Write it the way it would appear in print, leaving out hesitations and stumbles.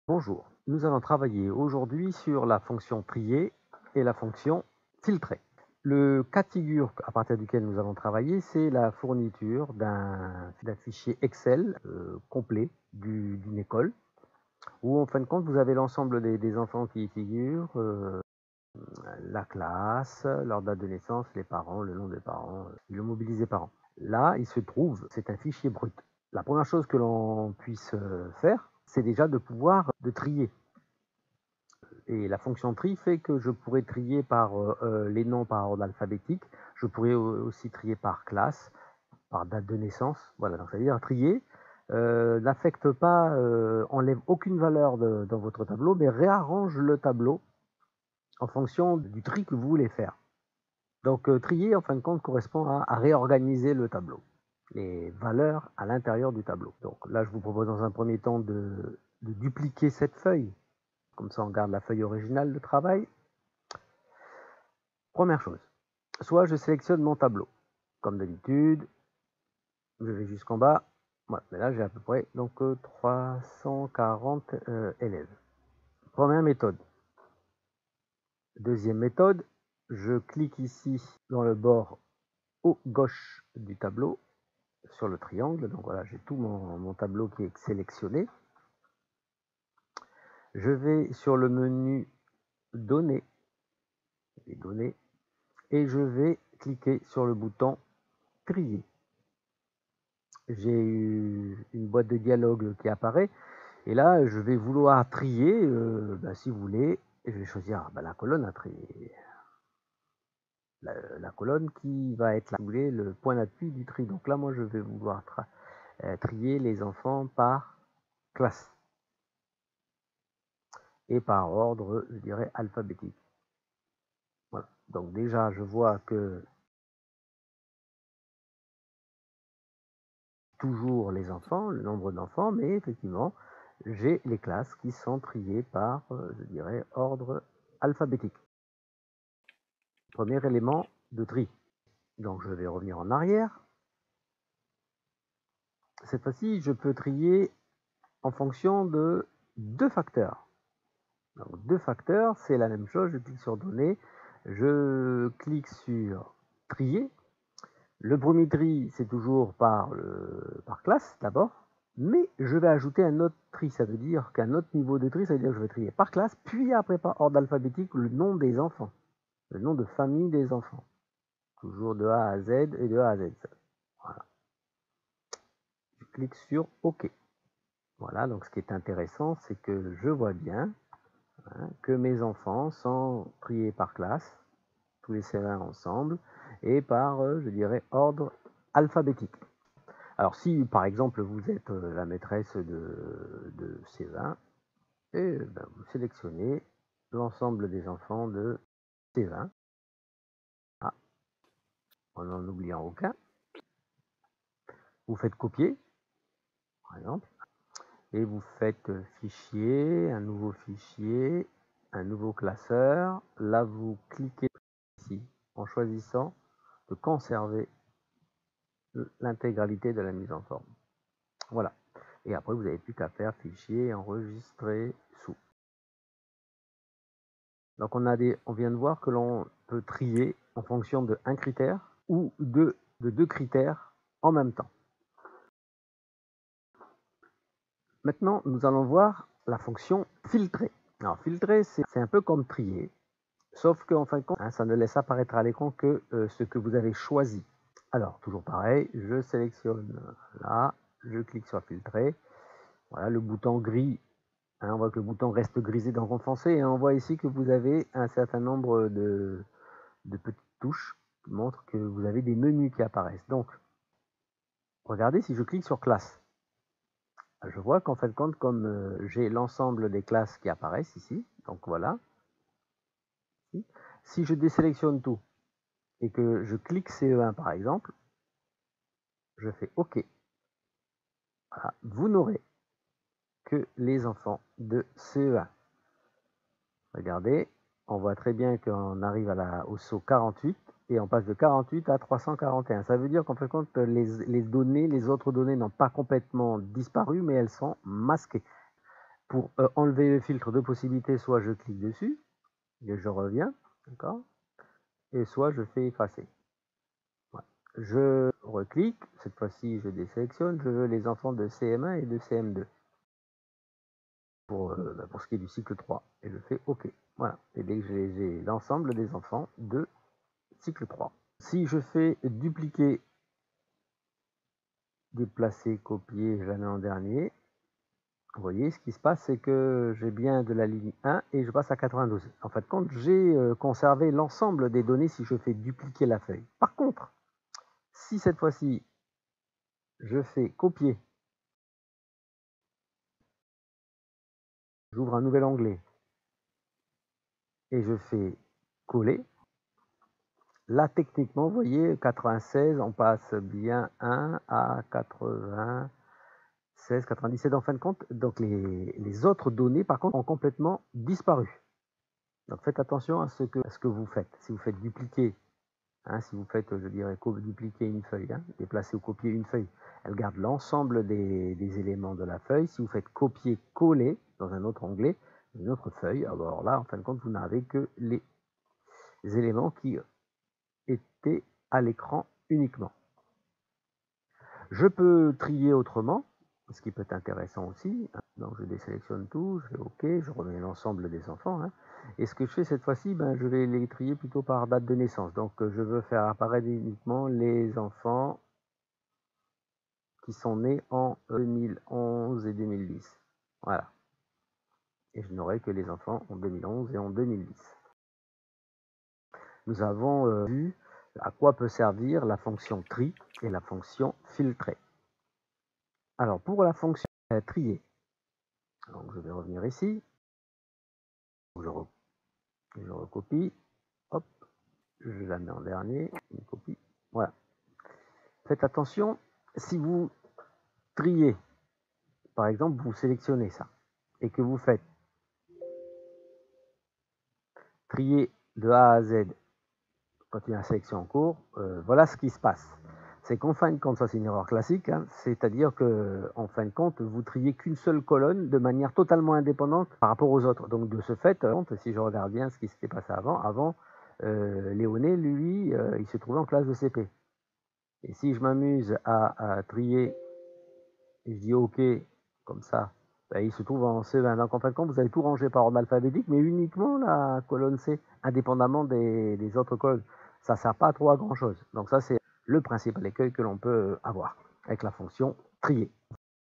Bonjour, nous allons travailler aujourd'hui sur la fonction trier et la fonction filtrer. Le cas de figure à partir duquel nous allons travailler, c'est la fourniture d'un fichier Excel complet d'une école, où en fin de compte vous avez l'ensemble des enfants qui y figurent, la classe, leur date de naissance, les parents, le nom des parents, le mobilisé parents. Là, il se trouve, c'est un fichier brut. La première chose que l'on puisse faire, c'est déjà de pouvoir de trier. Et la fonction tri fait que je pourrais trier par les noms par ordre alphabétique. Je pourrais aussi trier par classe, par date de naissance. Voilà, donc ça veut dire trier n'affecte pas, enlève aucune valeur dans votre tableau, mais réarrange le tableau en fonction du tri que vous voulez faire. Donc trier, en fin de compte, correspond à réorganiser le tableau, les valeurs à l'intérieur du tableau. Donc là, je vous propose dans un premier temps de dupliquer cette feuille. Comme ça, on garde la feuille originale de travail. Première chose, soit je sélectionne mon tableau, comme d'habitude, je vais jusqu'en bas. Voilà, mais là j'ai à peu près donc 340 élèves. Première méthode. Deuxième méthode, je clique ici dans le bord haut gauche du tableau sur le triangle. Donc voilà, j'ai tout mon tableau qui est sélectionné. Je vais sur le menu données, les données, et je vais cliquer sur le bouton trier. J'ai une boîte de dialogue qui apparaît. Et là, je vais vouloir trier, si vous voulez, je vais choisir la colonne à trier. La colonne qui va être là, si vous voulez, le point d'appui du tri. Donc là, moi, je vais vouloir trier les enfants par classe et par ordre, je dirais, alphabétique. Voilà. Donc déjà, je vois que toujours les enfants, le nombre d'enfants, mais effectivement, j'ai les classes qui sont triées par, je dirais, ordre alphabétique. Premier élément de tri. Donc je vais revenir en arrière. Cette fois-ci, je peux trier en fonction de deux facteurs. Donc deux facteurs, c'est la même chose. Je clique sur données, je clique sur trier. Le premier tri, c'est toujours par classe d'abord, mais je vais ajouter un autre tri. Ça veut dire qu'un autre niveau de tri, ça veut dire que je vais trier par classe, puis après par ordre alphabétique le nom des enfants, le nom de famille des enfants. Toujours de A à Z et de A à Z. Voilà. Je clique sur OK. Voilà, donc ce qui est intéressant, c'est que je vois bien que mes enfants sont triés par classe, tous les C20 ensemble, et par, je dirais, ordre alphabétique. Alors si, par exemple, vous êtes la maîtresse de C20, et vous sélectionnez l'ensemble des enfants de C20, en n'en oubliant aucun. Vous faites copier, par exemple, et vous faites fichier, un nouveau fichier, un nouveau classeur. Là, vous cliquez ici en choisissant de conserver l'intégralité de la mise en forme. Voilà. Et après, vous n'avez plus qu'à faire fichier, enregistrer, sous. Donc, on vient de voir que l'on peut trier en fonction de un critère ou de deux critères en même temps. Maintenant, nous allons voir la fonction filtrer. Alors, filtrer, c'est un peu comme trier, sauf qu'en fin de compte, ça ne laisse apparaître à l'écran que ce que vous avez choisi. Alors, toujours pareil, je sélectionne là, je clique sur filtrer. Voilà, le bouton gris, on voit que le bouton reste grisé dans Renforcer, et on voit ici que vous avez un certain nombre de petites touches qui montrent que vous avez des menus qui apparaissent. Donc, regardez, si je clique sur classe, je vois qu'en fin de compte, comme j'ai l'ensemble des classes qui apparaissent ici, donc voilà. Si je désélectionne tout et que je clique CE1 par exemple, je fais OK. Voilà, vous n'aurez que les enfants de CE1. Regardez, on voit très bien qu'on arrive au saut 48 et on passe de 48 à 341. Ça veut dire qu'en fin de compte, les autres données n'ont pas complètement disparu, mais elles sont masquées. Pour enlever le filtre, deux possibilités, soit je clique dessus et je reviens, d'accord, et soit je fais effacer. Voilà. Je reclique, cette fois-ci je désélectionne, je veux les enfants de CM1 et de CM2 pour ce qui est du cycle 3, et je fais OK. Voilà, et dès que j'ai l'ensemble des enfants de cycle 3. Si je fais dupliquer, déplacer, copier, je la mets en dernier, vous voyez, ce qui se passe, c'est que j'ai bien de la ligne 1 et je passe à 92. En fait, quand j'ai conservé l'ensemble des données si je fais dupliquer la feuille. Par contre, si cette fois-ci, je fais copier, j'ouvre un nouvel onglet et je fais coller, là, techniquement, vous voyez, 96, on passe bien 1 à 96, 97 en fin de compte. Donc, les autres données, par contre, ont complètement disparu. Donc, faites attention à ce que vous faites. Si vous faites dupliquer, hein, si vous faites, je dirais, dupliquer une feuille, hein, déplacer ou copier une feuille, elle garde l'ensemble des éléments de la feuille. Si vous faites copier-coller dans un autre onglet, une autre feuille, alors là, en fin de compte, vous n'avez que les éléments qui étaient à l'écran uniquement. Je peux trier autrement, ce qui peut être intéressant aussi. Donc je désélectionne tout, je fais OK, je remets l'ensemble des enfants. Hein. Et ce que je fais cette fois-ci, je vais les trier plutôt par date de naissance. Donc je veux faire apparaître uniquement les enfants qui sont nés en 2011 et 2010. Voilà. Et je n'aurai que les enfants en 2011 et en 2010. Nous avons vu à quoi peut servir la fonction tri et la fonction filtrer. Alors pour la fonction trier, donc je vais revenir ici, je recopie, hop, je la mets en dernier, une copie, voilà. Faites attention, si vous triez, par exemple, vous sélectionnez ça, et que vous faites trier de A à Z quand il y a une sélection en cours, voilà ce qui se passe. C'est qu'en fin de compte, ça c'est une erreur classique, hein, c'est-à-dire que en fin de compte, vous triez qu'une seule colonne de manière totalement indépendante par rapport aux autres. Donc de ce fait, si je regarde bien ce qui s'était passé avant, Léoné, lui, il se trouvait en classe de CP. Et si je m'amuse à trier, et je dis OK, comme ça, il se trouve en C20. Donc en fin de compte, vous allez tout ranger par ordre alphabétique, mais uniquement la colonne C, indépendamment des autres colonnes. Ça ne sert pas trop à grand chose. Donc ça, c'est le principal écueil que l'on peut avoir avec la fonction trier.